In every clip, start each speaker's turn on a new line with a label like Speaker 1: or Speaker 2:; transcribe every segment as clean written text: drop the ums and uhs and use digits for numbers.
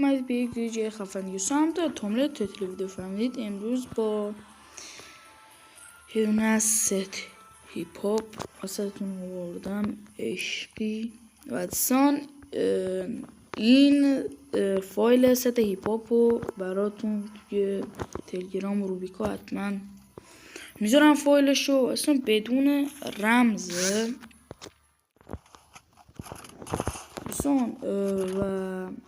Speaker 1: اومدید به یک ویدیو خفن هم تا تاملت تایتل ویدیو فهمیدید. امروز با یه دونه از ست هیپ هاپ واسهتون آوردم عشقی و دوستان این فایل ست هیپ هاپ رو براتون توی تلگرام روبیکا حتما میذارم فایلشو. اصلا بدون رمزه دوستان و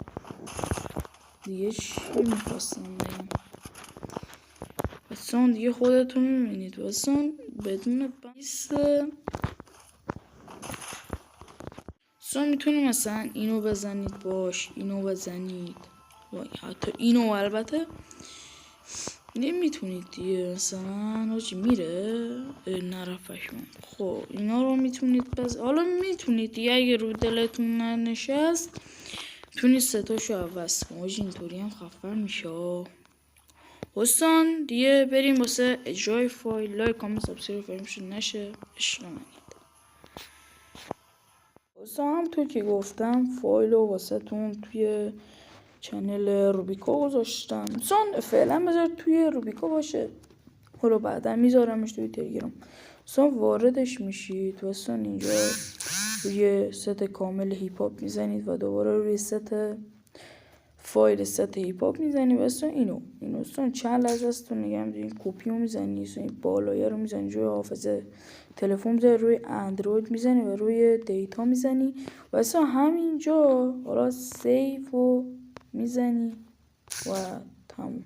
Speaker 1: دیگه چی میخواستم بگم دوستان دیگه خودتون میبینید دوستان بدون بحث. دوستان میتونید مثلا اینو بزنید باش، اینو بزنید و حتی اینو البته نمیتونید دیگه مثلا هاچی میره نرفشون. خب اینا رو میتونید حالا میتونید دیگه اگه رو دلتون ننشست میتونید ستاشو عوض کنید. هاچی اینطوری هم خفن میشه. دوستان دیگه بریم واسه اجرای فایل. لایک کامنت سابسکرایب فراموش نشه. عشق منید دوستان. همونطور که گفتم فایل رو واسه تون توی چنل روبیکا گذاشتم. دوستان فعلا بذار توی روبیکا باشه، حالا بعدا میذارمش توی تلگرام. دوستان واردش میشید دوستان اینجا روی ست کامل هیپ هاپ میزنید و دوباره روی فایل ست هیپ هاپ میزنی واسه اینو دوستان چند لحظه است تو نگه می‌دارید. کپی رو میزنی، این بالایه رو میزنی روی حافظه تلفن، میزنی روی اندروید میزنی و روی دیتا میزنی واسه همینجا حالا سیو رو میزنی و تموم.